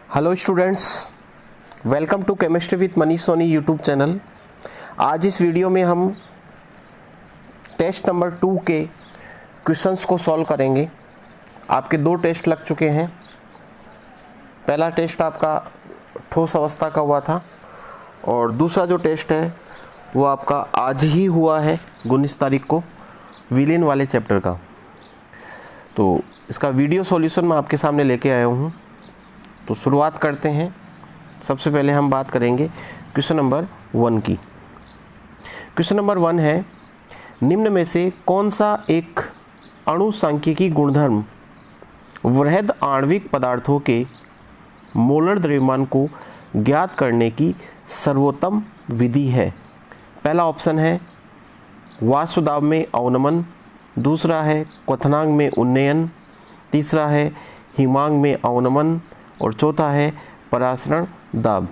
Hello students, welcome to chemistry with Manish Soni YouTube channel. आज इस video में हम टेस्ट नंबर 2 के क्वेश्चंस को सॉल्व करेंगे। आपके 2 टेस्ट लग चुके हैं। पहला टेस्ट आपका ठोस अवस्था का हुआ था और दूसरा जो टेस्ट है वो आपका आज ही हुआ है 19 तारीख को विलेन वाले चैप्टर का। तो इसका वीडियो सॉल्यूशन मैं आपके सामने लेके आया हूँ। तो शुरुआत करते हैं। सबसे पहले हम बात करेंगे क्वेश्चन नंबर 1 की। क्वेश्चन नंबर 1 है, निम्न में से कौन सा एक अणु सांख्यिकी गुणधर्म वृहद आणविक पदार्थों के मोलर द्रव्यमान को ज्ञात करने की सर्वोत्तम विधि है? पहला ऑप्शन है वाष्प दाब में अवनमन, दूसरा है क्वथनांक में उन्नयन, तीसरा है हिमांक में अवनमन और चौथा है परासरण दाब।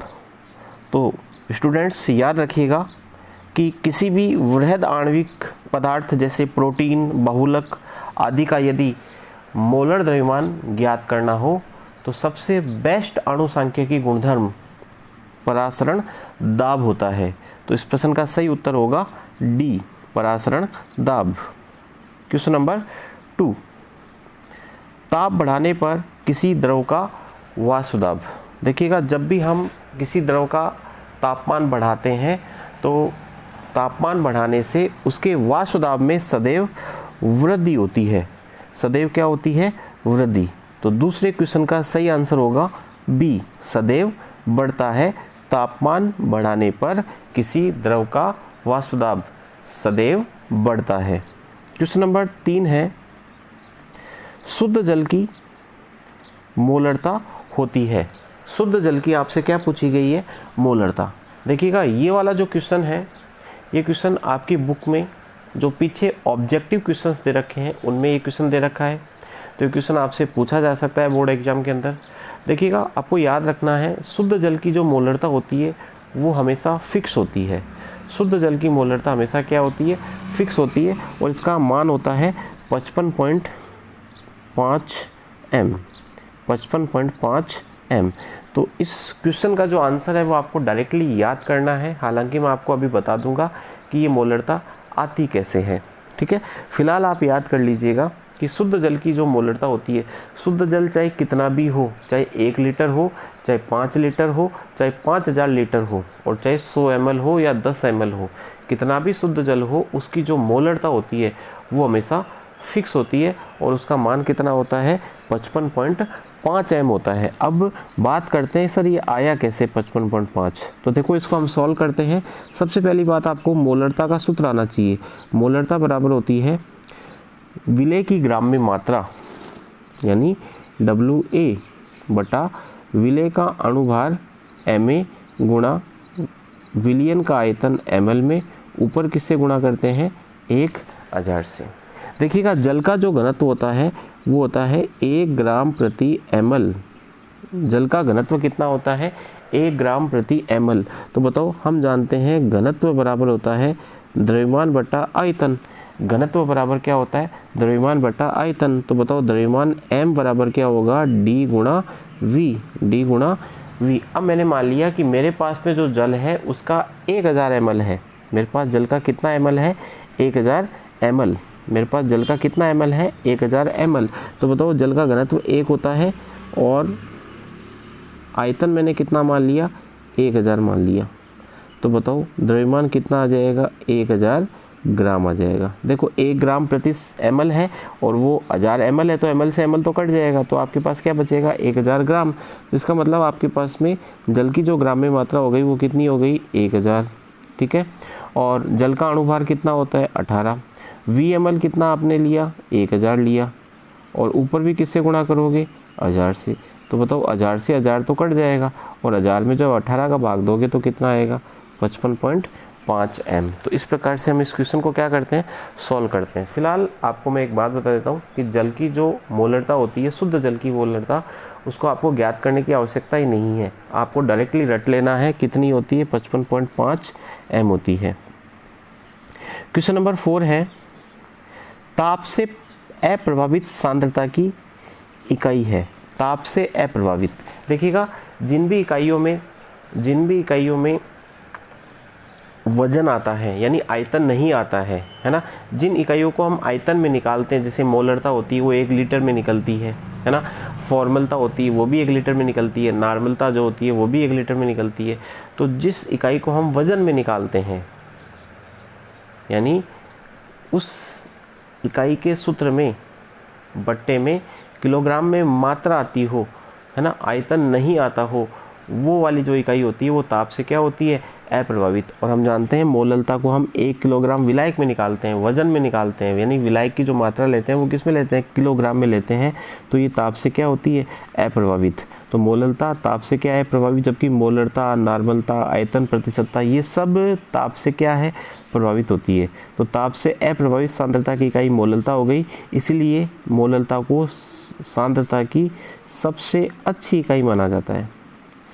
तो स्टूडेंट्स याद रखिएगा कि किसी भी वृहद आणविक पदार्थ जैसे प्रोटीन, बहुलक आदि का यदि मोलर द्रव्यमान ज्ञात करना हो तो सबसे बेस्ट अणु सांख्यिकी गुणधर्म परासरण दाब होता है। तो इस प्रश्न का सही उत्तर होगा डी, परासरण दाब। क्वेश्चन नंबर 2, ताप बढ़ाने पर किसी द्रव का वाष्प दाब। देखिएगा, जब भी हम किसी द्रव का तापमान बढ़ाते हैं तो तापमान बढ़ाने से उसके वाष्प दाब में सदैव वृद्धि होती है। सदैव क्या होती है? वृद्धि। तो दूसरे क्वेश्चन का सही आंसर होगा बी, सदैव बढ़ता है। तापमान बढ़ाने पर किसी द्रव का वाष्प दाब सदैव बढ़ता है। क्वेश्चन नंबर 3 है, शुद्ध जल की मोलरता होती है। शुद्ध जल की आपसे क्या पूछी गई है? मोलरता। देखिएगा, ये वाला जो क्वेश्चन है, ये क्वेश्चन आपकी बुक में जो पीछे ऑब्जेक्टिव क्वेश्चंस दे रखे हैं उनमें ये क्वेश्चन दे रखा है। तो ये क्वेश्चन आपसे पूछा जा सकता है बोर्ड एग्जाम के अंदर। देखिएगा, आपको याद रखना है शुद्ध जल की जो मोलरता होती है वो हमेशा फिक्स होती है। शुद्ध जल की मोलरता हमेशा क्या होती है? फिक्स होती है और इसका मान होता है 55.5 m। 55.5 m। तो इस क्वेश्चन का जो आंसर है वो आपको डायरेक्टली याद करना है। हालांकि मैं आपको अभी बता दूंगा कि ये मोलरता आती कैसे है। ठीक है, फिलहाल आप याद कर लीजिएगा कि शुद्ध जल की जो मोलरता होती है, शुद्ध जल चाहे कितना भी हो, चाहे 1 लीटर हो, चाहे 5 लीटर हो, चाहे 5000 लीटर हो और चाहे 100 ml हो या 10 ml हो, कितना भी शुद्ध जल हो, उसकी जो मोलरता होती है वो हमेशा फिक्स होती है और उसका मान कितना होता है? 55.5 m होता है। अब बात करते हैं सर ये आया कैसे 55.5। तो देखो, इसको हम सॉल्व करते हैं। सबसे पहली बात, आपको मोलरता का सूत्र आना चाहिए। मोलरता बराबर होती है विलेय की ग्राम में मात्रा, यानी WA बटा विलेय का अणुभार MA गुणा विलयन का आयतन ml में, ऊपर किससे गुणा करते हैं? 1000 से। देखिएगा, जल का जो घनत्व होता है वो होता है 1 ग्राम प्रति ml। जल का घनत्व कितना होता है? 1 ग्राम प्रति ml। तो बताओ, हम जानते हैं घनत्व बराबर होता है द्रव्यमान बटा आयतन। घनत्व बराबर क्या होता है? द्रव्यमान बटा आयतन। तो बताओ, द्रव्यमान m बराबर क्या होगा? d गुणा v। d गुणा v। अब मैंने मान लिया कि मेरे पास में जो जल है उसका 1000 ml है। मेरे पास जल का कितना ml है? 1000 ml। मेरे पास जल का कितना ml है? 1000 ml। तो बताओ, जल का घनत्व 1 होता है और आयतन मैंने कितना मान लिया? 1000 मान लिया। तो बताओ, द्रव्यमान कितना आ जाएगा? 1000 ग्राम आ जाएगा। देखो, 1 ग्राम प्रति ml है और वो 1000 ml है, तो ml से ml तो कट जाएगा, तो आपके पास क्या बचेगा? 1000 ग्राम। इसका मतलब आपके पास में जल की जो ग्राम में मात्रा हो गई वो कितनी हो गई? 1000। ठीक है, और जल का अणुभार कितना होता है? 18। VML कितना आपने लिया? 1000 लिया और ऊपर भी किससे गुणा करोगे? 1000 से। तो बताओ, 1000 से 1000 तो कट जाएगा और 1000 में जब 18 का भाग दोगे तो कितना आएगा? 55.5 m। तो इस प्रकार से हम इस क्वेश्चन को क्या करते हैं? सॉल्व करते हैं। फिलहाल आपको मैं एक बात बता देता हूँ कि जल की जो मोलरता होती है, शुद्ध जल की मोलरता, उसको आपको ज्ञात करने की आवश्यकता ही नहीं है। आपको डायरेक्टली रट लेना है। कितनी होती है? 55.5 m होती है। क्वेश्चन नंबर 4 है, ताप से अप्रभावित सांद्रता की इकाई है। ताप से अप्रभावित। देखिएगा जिन भी इकाइयों में वजन आता है यानी आयतन नहीं आता है ना, जिन इकाइयों को हम आयतन में निकालते हैं, जैसे मोलरता होती है वो 1 लीटर में निकलती है ना, फॉर्मलता होती है वो भी 1 लीटर में निकलती है, नॉर्मलता जो होती है वो भी 1 लीटर में निकलती है। तो जिस इकाई को हम वजन में निकालते हैं यानी उस इकाई के सूत्र में बट्टे में किलोग्राम में मात्रा आती हो, है ना, आयतन नहीं आता हो, वो वाली जो इकाई होती है वो ताप से क्या होती है, अप्रभावित। और हम जानते हैं मोललता को हम 1 किलोग्राम विलायक में निकालते हैं, वजन में निकालते हैं, यानी विलायक की जो मात्रा लेते हैं वो किस में लेते हैं, किलोग्राम में लेते हैं। तो ये ताप से क्या होती है, अप्रभावित। तो मोललता ताप से क्या है, प्रभावित, जबकि मोलरता, नॉर्मलता, आयतन प्रतिशतता ये सब ताप से क्या है, प्रभावित होती है। तो ताप से अप्रभावित सांद्रता की इकाई मोललता हो गई, इसलिए मोललता को सांद्रता की सबसे अच्छी इकाई माना जाता है,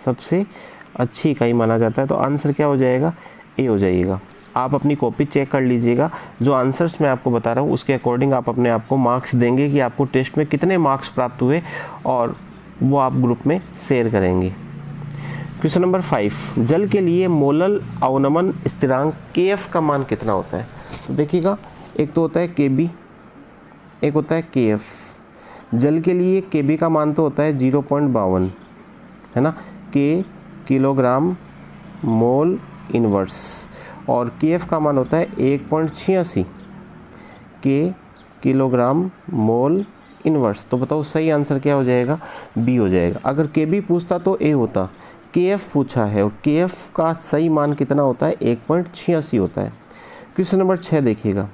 सबसे अच्छी इकाई माना जाता है। तो आंसर क्या हो जाएगा, ए हो जाएगा। आप अपनी कॉपी चेक कर लीजिएगा, जो आंसर्स मैं आपको बता रहा हूँ उसके अकॉर्डिंग आप अपने आप को मार्क्स देंगे कि आपको टेस्ट में कितने मार्क्स प्राप्त हुए, और वो आप ग्रुप में शेयर करेंगे। क्वेश्चन नंबर 5, जल के लिए मोलल अवनमन स्थिरांक KF का मान कितना होता है। तो देखिएगा एक तो होता है KB, एक होता है KF। जल के लिए KB का मान तो होता है 0.52, है ना, K किलोग्राम मोल इनवर्स, और KF का मान होता है 1.86 K किलोग्राम मोल इनवर्स। तो बताओ सही आंसर क्या हो जाएगा, बी हो जाएगा। अगर KB पूछता तो ए होता, KF पूछा है और KF का सही मान कितना होता है, 1.86 होता है। क्वेश्चन नंबर 6 देखिएगा,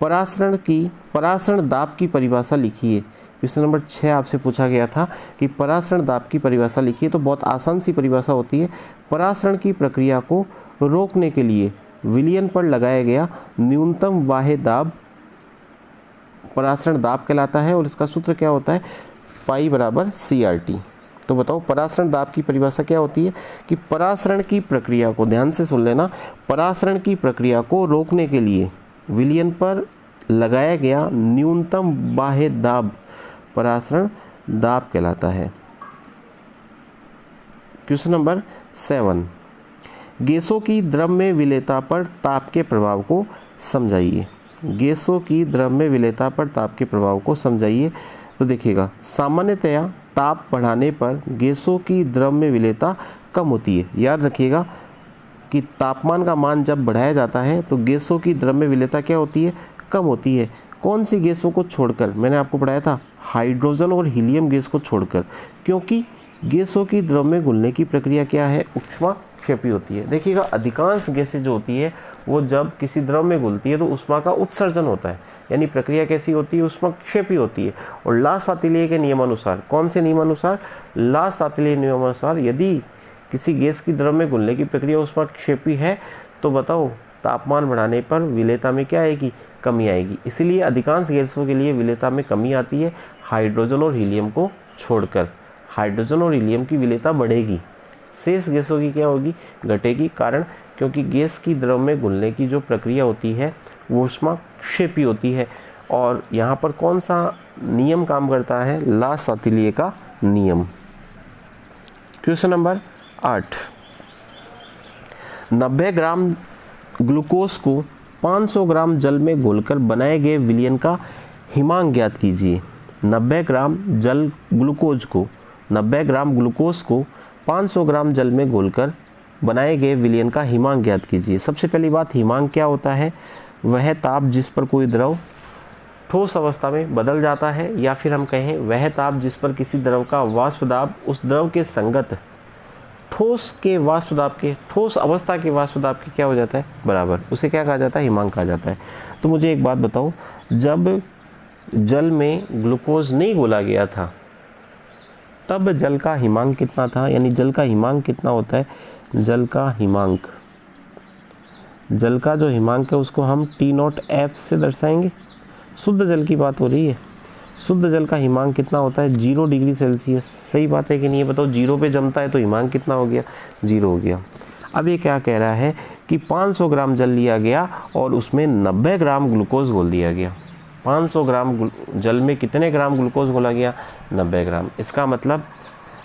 परासरण दाब की परिभाषा लिखिए। क्वेश्चन नंबर 6 आपसे पूछा गया था कि परासरण दाब की परिभाषा लिखिए। तो बहुत आसान सी परिभाषा होती है, परासरण की प्रक्रिया को रोकने के लिए विलयन पर लगाया गया न्यूनतम बाह्य दाब परासरण दाब कहलाता है, और इसका सूत्र क्या होता है, पाई बराबर CRT। तो बताओ परासरण दाब की परिभाषा क्या होती है, कि परासरण की प्रक्रिया को, ध्यान से सुन लेना, परासरण की प्रक्रिया को रोकने के लिए विलयन पर लगाया गया न्यूनतम बाह्य दाब परासरण दाब कहलाता है। क्वेश्चन नंबर 7, गैसों की द्रव्य विलेयता पर ताप के प्रभाव को समझाइए। गैसों की द्रव्य विलेयता पर ताप के प्रभाव को समझाइए। तो देखिएगा सामान्यतया ताप बढ़ाने पर गैसों की द्रव्य विलेयता कम होती है। याद रखिएगा कि तापमान का मान जब बढ़ाया जाता है तो गैसों की द्रव्य विलेयता क्या होती है, कम होती है। कौन सी गैसों को छोड़कर, मैंने आपको पढ़ाया था हाइड्रोजन और हीलियम गैस को छोड़कर, क्योंकि गैसों की द्रव में घुलने की प्रक्रिया क्या है, ऊष्माक्षेपी होती है। देखिएगा अधिकांश गैसें जो होती है वो जब किसी द्रव में घुलती है तो ऊष्मा का उत्सर्जन होता है, यानी प्रक्रिया कैसी होती है, ऊष्माक्षेपी होती है। और ला-सातिल्य के नियमानुसार, कौन से नियमानुसार, ला-सातिल्य नियमानुसार यदि किसी गैस की द्रव में घुलने की प्रक्रिया ऊष्माक्षेपी है तो बताओ तापमान बढ़ाने पर विलेयता में क्या आएगी, कमी आएगी। इसलिए अधिकांश गैसों के लिए विलेयता में कमी आती है, हाइड्रोजन और हीलियम को छोड़कर। हाइड्रोजन और हीलियम की विलेयता बढ़ेगी, शेष गैसों की क्या होगी, घटेगी। कारण क्योंकि गैस की द्रव में घुलने की जो प्रक्रिया होती है वो ऊष्माक्षेपी होती है। और यहाँ पर कौन सा नियम काम करता है, ला-सातिल्य का नियम। क्वेश्चन नंबर 8, 90 ग्राम ग्लूकोज को 500 ग्राम जल में घोलकर बनाए गए विलयन का हिमांक ज्ञात कीजिए। 90 ग्राम ग्लूकोज को 500 ग्राम जल में घोलकर बनाए गए विलयन का हिमांक ज्ञात कीजिए। सबसे पहली बात, हिमांक क्या होता है, वह ताप जिस पर कोई द्रव ठोस अवस्था में बदल जाता है, या फिर हम कहें वह ताप जिस पर किसी द्रव का वाष्प दाब उस द्रव के संगत ठोस अवस्था के वाष्प दाब के क्या हो जाता है, बराबर, उसे क्या कहा जाता है, हिमांक कहा जाता है। तो मुझे एक बात बताओ, जब जल में ग्लूकोज नहीं घोला गया था तब जल का हिमांक कितना था, यानी जल का हिमांक कितना होता है, जल का जो हिमांक है उसको हम T0F से दर्शाएंगे। शुद्ध जल की बात हो रही है, शुद्ध जल का हिमांक कितना होता है, 0 डिग्री सेल्सियस। सही बात है कि नहीं, बताओ 0 पे जमता है तो हिमांक कितना हो गया, 0 हो गया। अब ये क्या कह रहा है कि 500 ग्राम जल लिया गया और उसमें 90 ग्राम ग्लूकोज घोल दिया गया। 500 ग्राम जल में कितने ग्राम ग्लूकोज घोला गया? 90 ग्राम। इसका मतलब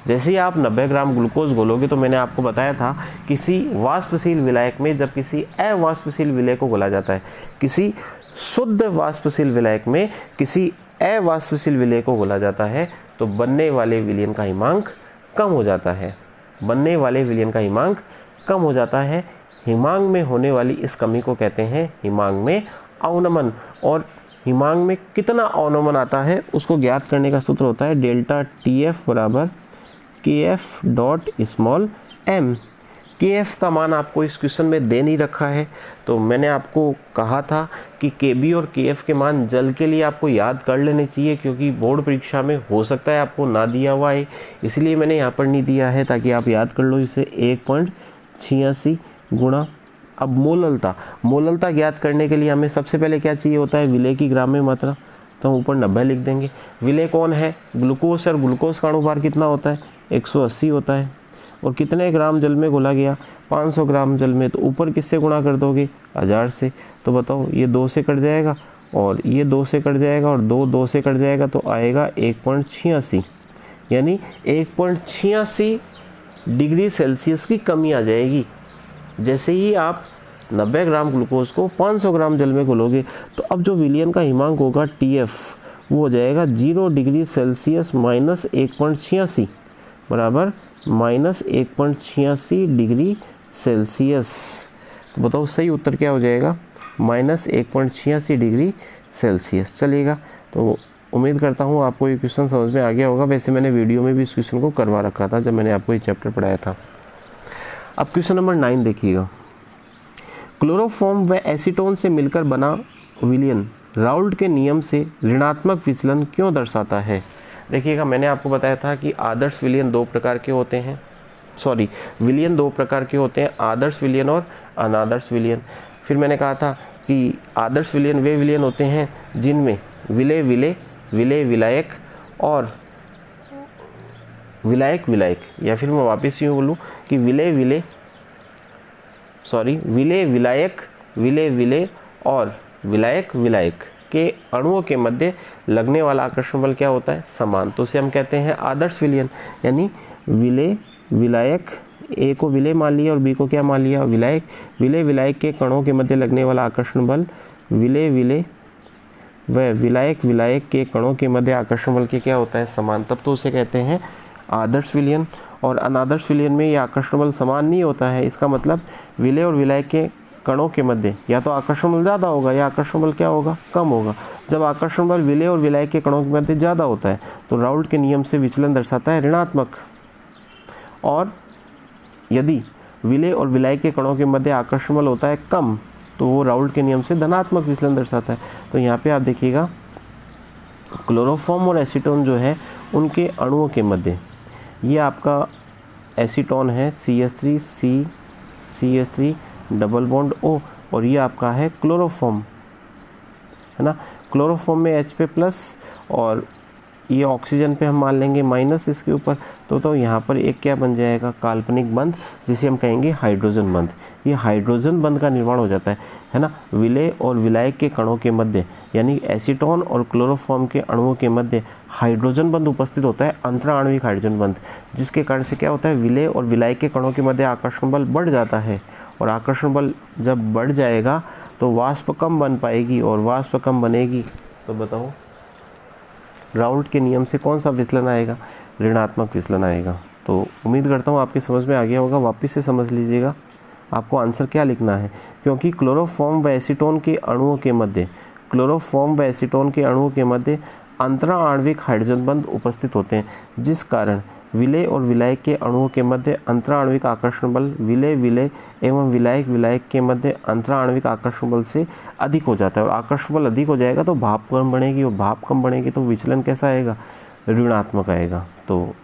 जैसे ही आप 90 ग्राम ग्लूकोज घोलोगे, तो मैंने आपको बताया था किसी वाष्पशील विलायक में जब किसी अवाष्पशील विलय को घोला जाता है, किसी शुद्ध वाष्पशील विलायक में किसी अवाष्पशील विलय को घोला जाता है, तो बनने वाले विलयन का हिमांक कम हो जाता है। बनने वाले विलयन का हिमांक कम हो जाता है। हिमांक में होने वाली इस कमी को कहते हैं हिमांक में अवनमन। और हिमांक में कितना अवनमन आता है उसको ज्ञात करने का सूत्र होता है डेल्टा TF बराबर KF dot small m। KF का मान आपको इस क्वेश्चन में दे नहीं रखा है, तो मैंने आपको कहा था कि KB और KF के मान जल के लिए आपको याद कर लेने चाहिए, क्योंकि बोर्ड परीक्षा में हो सकता है आपको ना दिया हुआ है, इसलिए मैंने यहाँ पर नहीं दिया है ताकि आप याद कर लो इसे। 1.86 गुणा। अब मोललता ज्ञात करने के लिए हमें सबसे पहले क्या चाहिए होता है? विलय की ग्राम में मात्रा, तो हम ऊपर 90 लिख देंगे। विलय कौन है? ग्लूकोज। और ग्लूकोज का अणुभार कितना होता है? 180 होता है। और कितने ग्राम जल में घोला गया? 500 ग्राम जल में। तो ऊपर किससे गुणा कर दोगे? 1000 से। तो बताओ, ये 2 से कट जाएगा और ये 2 से कट जाएगा और 2 से कट जाएगा, तो आएगा 1.86, यानी 1.86 डिग्री सेल्सियस की कमी आ जाएगी। जैसे ही आप 90 ग्राम ग्लूकोज को 500 ग्राम जल में घोलोगे, तो अब जो विलयन का हिमांक होगा TF, वो हो जाएगा 0 डिग्री सेल्सियस माइनस 1.86 बराबर माइनस 1.86 डिग्री सेल्सियस। तो बताओ सही उत्तर क्या हो जाएगा? Minus 1.86 degree Celsius. चलिएगा, तो उम्मीद करता हूँ आपको ये क्वेश्चन समझ में आ गया होगा। वैसे मैंने वीडियो में भी इस क्वेश्चन को करवा रखा था जब मैंने आपको ये चैप्टर पढ़ाया था। अब क्वेश्चन नंबर 9 देखिएगा। क्लोरोफॉर्म व एसीटोन से मिलकर बना विलयन राउल्ट के नियम से ऋणात्मक विचलन क्यों दर्शाता है? देखिएगा, मैंने आपको बताया था कि आदर्श विलयन 2 प्रकार के होते हैं। विलयन 2 प्रकार के होते हैं, आदर्श विलयन और अनादर्श विलयन। फिर मैंने कहा था कि आदर्श विलयन वे विलयन होते हैं जिनमें विलय विलायक और विलायक, या फिर मैं वापस यूँ बोलूँ कि विलय विलय और विलायक के अणुओं के मध्य लगने वाला आकर्षण बल क्या होता है? समान। तो उसे हम कहते हैं आदर्श विलयन। यानी विलायक, ए को विलय मान लिया और बी को क्या मान लिया? विलायक। विलायक के कणों के मध्य लगने वाला आकर्षण बल विलय व विलायक के कणों के मध्य आकर्षण बल के क्या होता है? समान। तब तो उसे कहते हैं आदर्श विलयन। और अनादर्श विलयन में ये आकर्षण बल समान नहीं होता है। इसका मतलब विलय और विलायक के कणों के मध्य या तो आकर्षण बल ज़्यादा होगा या आकर्षण बल क्या होगा? कम होगा। जब आकर्षण बल विलय और विलायक के कणों के मध्य ज़्यादा होता है तो राउल्ट के नियम से विचलन दर्शाता है ऋणात्मक। और यदि विलय और विलायक के कणों के मध्य आकर्षण बल होता है कम, तो वो राउल्ट के नियम से धनात्मक विचलन दर्शाता है। तो यहाँ पे आप देखिएगा, क्लोरोफॉर्म और एसीटोन जो है उनके अणुओं के मध्य, ये आपका एसीटोन है CH3 डबल बॉन्ड O, और ये आपका है क्लोरोफॉर्म, है ना। क्लोरोफॉर्म में H पे प्लस और ये ऑक्सीजन पे हम मान लेंगे माइनस इसके ऊपर, तो यहाँ पर एक क्या बन जाएगा? काल्पनिक बंध, जिसे हम कहेंगे हाइड्रोजन बंध। ये हाइड्रोजन बंध का निर्माण हो जाता है ना। विलय और विलायक के कणों के मध्य, यानी एसीटोन और क्लोरोफॉर्म के अणुओं के मध्य हाइड्रोजन बंध उपस्थित होता है, अंतराण्विक हाइड्रोजन बंध, जिसके कारण से क्या होता है? विलय और विलायक के कणों के मध्य आकर्षण बल बढ़ जाता है। और आकर्षण बल जब बढ़ जाएगा तो वाष्प कम बन पाएगी, और वाष्प कम बनेगी तो बताओ राउल्ट के नियम से कौन सा विचलन आएगा? ऋणात्मक विचलन आएगा। तो उम्मीद करता हूँ आपकी समझ में आ गया होगा। वापस से समझ लीजिएगा आपको आंसर क्या लिखना है, क्योंकि क्लोरोफॉर्म व एसीटोन के अणुओं के मध्य अंतरा आणविक हाइड्रोजन बंध उपस्थित होते हैं, जिस कारण विलय और विलायक के अणुओं के मध्य अंतरा आणविक आकर्षण बल विलय एवं विलायक के मध्य अंतरा आणविक आकर्षण बल से अधिक हो जाता है। और आकर्षण बल अधिक हो जाएगा तो भाप कम बनेगी, और भाप कम बनेगी तो विचलन कैसा आएगा? ऋणात्मक आएगा। तो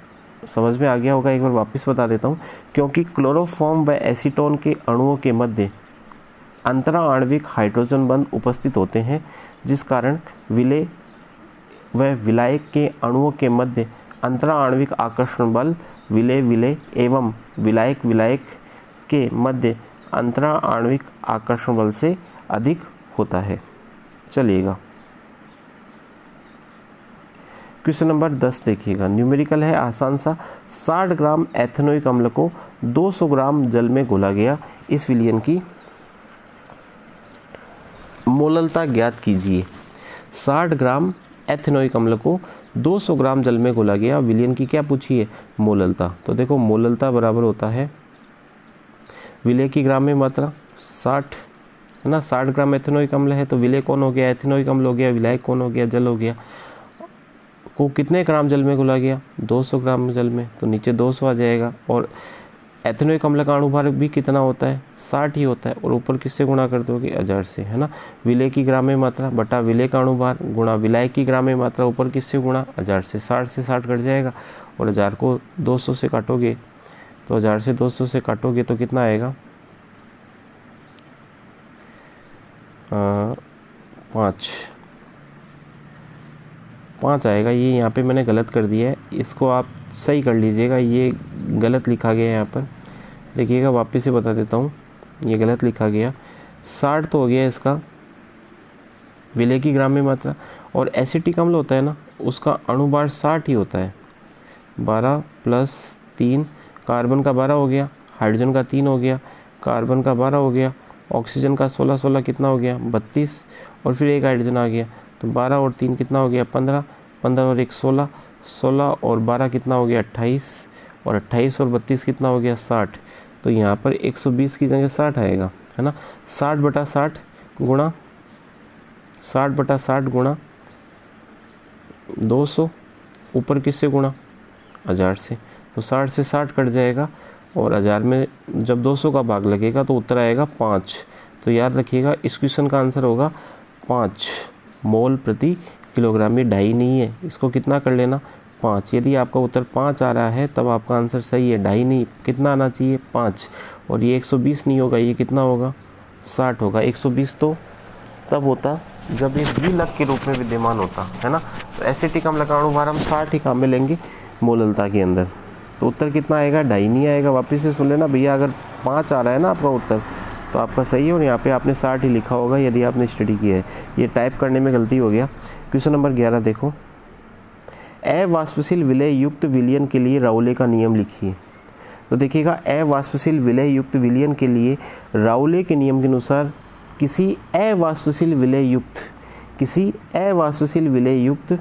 समझ में आ गया होगा। एक बार वापस बता देता हूँ, क्योंकि क्लोरोफॉर्म व एसीटोन के अणुओं के मध्य अंतरा आणविक हाइड्रोजन बंध उपस्थित होते हैं, जिस कारण विलय व विलायक के अणुओं के मध्य अंतरा आणविक आकर्षण बल विलय एवं विलायक के मध्य अंतरा आणविक आकर्षण बल से अधिक होता है। चलिएगा, क्वेश्चन नंबर 10 देखिएगा, न्यूमेरिकल है, आसान सा। 60 ग्राम एथेनोइक अम्ल को 200 ग्राम जल में घोला गया, इस विलयन की मोललता ज्ञात कीजिए। 60 ग्राम एथेनोइक अम्ल को 200 ग्राम जल में घोला गया, विलयन की क्या पूछी है? मोललता। तो देखो मोललता बराबर होता है विलय की ग्राम में मात्रा 60 है ना। 60 ग्राम एथेनोइक अम्ल है तो विलय कौन हो गया? एथेनोइक अम्ल हो गया। विलायक कौन हो गया? जल हो गया। को कितने ग्राम जल में घुला गया? 200 ग्राम जल में, तो नीचे 200 आ जाएगा। और एथेनोइक अम्ल का अणुभार भी कितना होता है? 60 ही होता है। और ऊपर किससे गुणा कर दोगे? 1000 से, है ना। विलय की ग्राम में मात्रा बटा विलय का अणुभार गुणा विलायक की ग्राम में मात्रा, ऊपर किससे गुणा? 1000 से। 60 से 60 कट जाएगा और 1000 को 200 से काटोगे तो 1000 से 200 से काटोगे तो कितना आएगा? 5 आएगा। ये यहाँ पे मैंने गलत कर दिया है, इसको आप सही कर लीजिएगा। ये गलत लिखा गया है यहाँ पर, देखिएगा वापस से बता देता हूँ, ये गलत लिखा गया। 60 तो हो गया इसका विलय की ग्राम में मात्रा, और एसिटिक अम्ल होता है ना, उसका अणुभार 60 ही होता है। 12 + 3, कार्बन का 12 हो गया, हाइड्रोजन का 3 हो गया, कार्बन का 12 हो गया, ऑक्सीजन का 16 16 कितना हो गया? 32, और फिर एक हाइड्रोजन आ गया, तो 12 और 3 कितना हो गया? 15, 15 और 1 16, 16 और 12 कितना हो गया? 28, और 28 और 32 कितना हो गया? 60। तो यहाँ पर 120 की जगह 60 आएगा, है ना। 60/60 गुणा 60/60 गुणा 200, ऊपर किससे गुणा? 1000 से। तो 60 से 60 कट जाएगा और 1000 में जब 200 का भाग लगेगा तो उत्तर आएगा 5। तो याद रखिएगा इस क्वेश्चन का आंसर होगा 5 मोल प्रति किलोग्राम। ये ढाई नहीं है, इसको कितना कर लेना? 5। यदि आपका उत्तर 5 आ रहा है तब आपका आंसर सही है, ढाई नहीं। कितना आना चाहिए? 5। और ये 120 नहीं होगा, ये कितना होगा? 60 होगा। 120 तो तब होता जब ये द्विलक के रूप में विद्यमान होता, है ना। तो एसिटिक अम्ल का अणुभार हम 60 ही काम में लेंगे मोललता के अंदर। तो उत्तर कितना आएगा? ढाई नहीं आएगा। वापस से सुन लेना भैया, अगर 5 आ रहा है ना आपका उत्तर तो आपका सही है, और यहाँ पे आपने 60 ही लिखा होगा यदि आपने स्टडी किया है। ये टाइप करने में गलती हो गया। क्वेश्चन नंबर 11 देखो, अवाष्पशील विलय युक्त विलयन के लिए राउले का नियम लिखिए। तो देखिएगा अवाष्पशील विलय युक्त विलयन के लिए राउले के नियम के अनुसार किसी अवाष्पशील विलय युक्त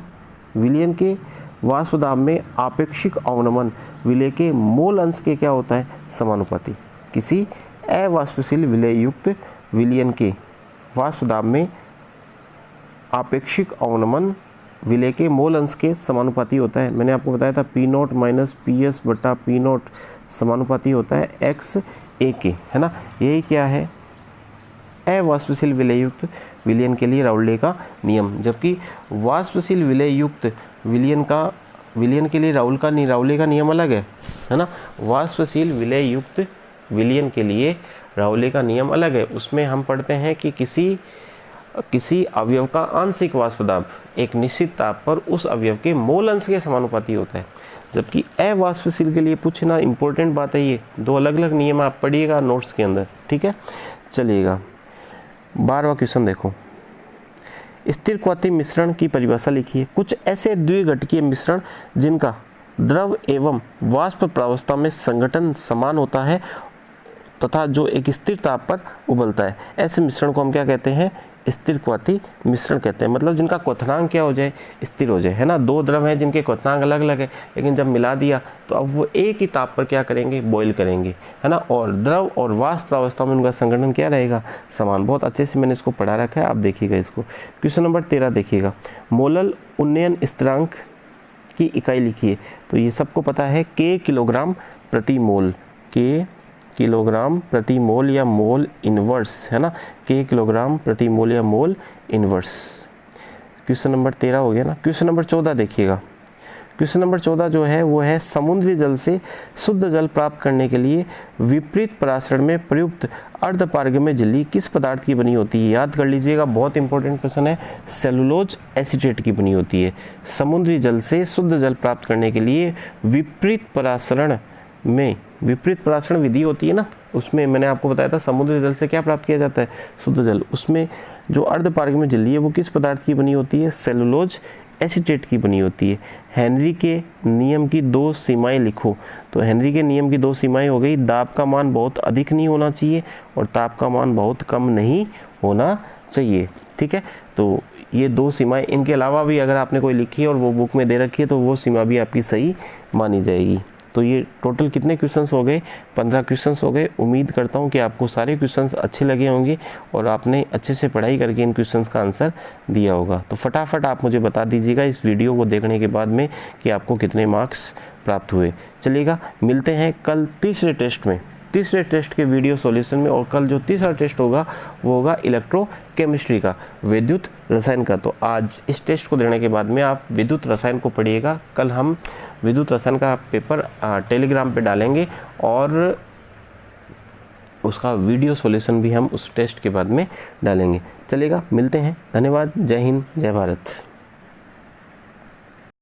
विलयन के वाष्प दाब में आपेक्षिक अवनमन विलय के मोल अंश के क्या होता है? समानुपाती। किसी अवाष्पशील विलय युक्त विलयन के वाष्प दाब में आपेक्षिक अवनमन विलय के मोल अंश के समानुपाती होता है। मैंने आपको बताया था P0 - PS बटा P0 समानुपाती होता है XA के, है ना। यही क्या है? अवाष्पशील विलय युक्त विलयन के लिए राउले का नियम। जबकि वाष्पशील विलय युक्त विलयन के लिए राउले का नियम अलग है ना। वाष्पशील विलय युक्त विलयन के लिए राउले का नियम अलग है। उसमें हम पढ़ते हैं कि किसी अवयव का आंशिक वाष्प दाब एक निश्चित ताप पर उस अवयव के मोल अंश के समानुपाती होता है। जबकि अवाष्पशील के लिए पूछना इंपॉर्टेंट बात है, ये 2 अलग अलग नियम आप पढ़िएगा नोट्स के अंदर, ठीक है। चलिएगा 12वां क्वेश्चन देखो, स्थिर क्वाथी मिश्रण की परिभाषा लिखिए। कुछ ऐसे द्विघटकीय मिश्रण जिनका द्रव एवं वाष्प प्रावस्था में संघटन समान होता है तथा जो एक स्थिर ताप पर उबलता है, ऐसे मिश्रण को हम क्या कहते हैं? स्थिर क्वाथी मिश्रण कहते हैं। मतलब जिनका क्वथनांक क्या हो जाए? स्थिर हो जाए, है ना। 2 द्रव हैं जिनके क्वथनांक अलग अलग है, लेकिन जब मिला दिया तो अब वो एक ही ताप पर क्या करेंगे? बॉईल करेंगे, है ना। और द्रव और वाष्प प्रावस्था में उनका संघटन क्या रहेगा? समान। बहुत अच्छे से मैंने इसको पढ़ा रखा है, आप देखिएगा इसको। क्वेश्चन नंबर 13 देखिएगा, मोलल उन्नयन स्थिरांक की इकाई लिखिए। तो ये सबको पता है K किलोग्राम प्रति मोल, K किलोग्राम प्रति मोल या मोल इनवर्स, है ना। K किलोग्राम प्रति मोल या मोल इनवर्स। क्वेश्चन नंबर 13 हो गया ना। क्वेश्चन नंबर 14 देखिएगा। क्वेश्चन नंबर 14 जो है वो है समुद्री जल से शुद्ध जल प्राप्त करने के लिए विपरीत परासरण में प्रयुक्त अर्धपारगम्य झिल्ली किस पदार्थ की बनी होती है? याद कर लीजिएगा, बहुत इंपॉर्टेंट क्वेश्चन है। सेलुलोज एसीटेट की बनी होती है। समुद्री जल से शुद्ध जल प्राप्त करने के लिए विपरीत परासरण विधि होती है ना, उसमें मैंने आपको बताया था समुद्री जल से क्या प्राप्त किया जाता है? शुद्ध जल। उसमें जो अर्धपारगम्य झिल्ली है वो किस पदार्थ की बनी होती है? सेलुलोज एसीटेट की बनी होती है। हेनरी के नियम की 2 सीमाएं लिखो। तो हेनरी के नियम की 2 सीमाएं हो गई, दाब का मान बहुत अधिक नहीं होना चाहिए और ताप का मान बहुत कम नहीं होना चाहिए। ठीक है, तो ये 2 सीमाएं, इनके अलावा भी अगर आपने कोई लिखी है और वो बुक में दे रखी है तो वो सीमा भी आपकी सही मानी जाएगी। तो ये टोटल कितने क्वेश्चंस हो गए? 15 क्वेश्चंस हो गए। उम्मीद करता हूँ कि आपको सारे क्वेश्चंस अच्छे लगे होंगे और आपने अच्छे से पढ़ाई करके इन क्वेश्चंस का आंसर दिया होगा। तो फटाफट आप मुझे बता दीजिएगा इस वीडियो को देखने के बाद में कि आपको कितने मार्क्स प्राप्त हुए। चलिएगा, मिलते हैं कल तीसरे टेस्ट में, तीसरे टेस्ट के वीडियो सॉल्यूशन में। और कल जो तीसरा टेस्ट होगा वो होगा इलेक्ट्रोकेमिस्ट्री का, विद्युत रसायन का। तो आज इस टेस्ट को देने के बाद में आप विद्युत रसायन को पढ़िएगा। कल हम विद्युत रसायन का पेपर टेलीग्राम पे डालेंगे और उसका वीडियो सॉल्यूशन भी हम उस टेस्ट के बाद में डालेंगे। चलेगा, मिलते हैं। धन्यवाद। जय हिंद, जय भारत।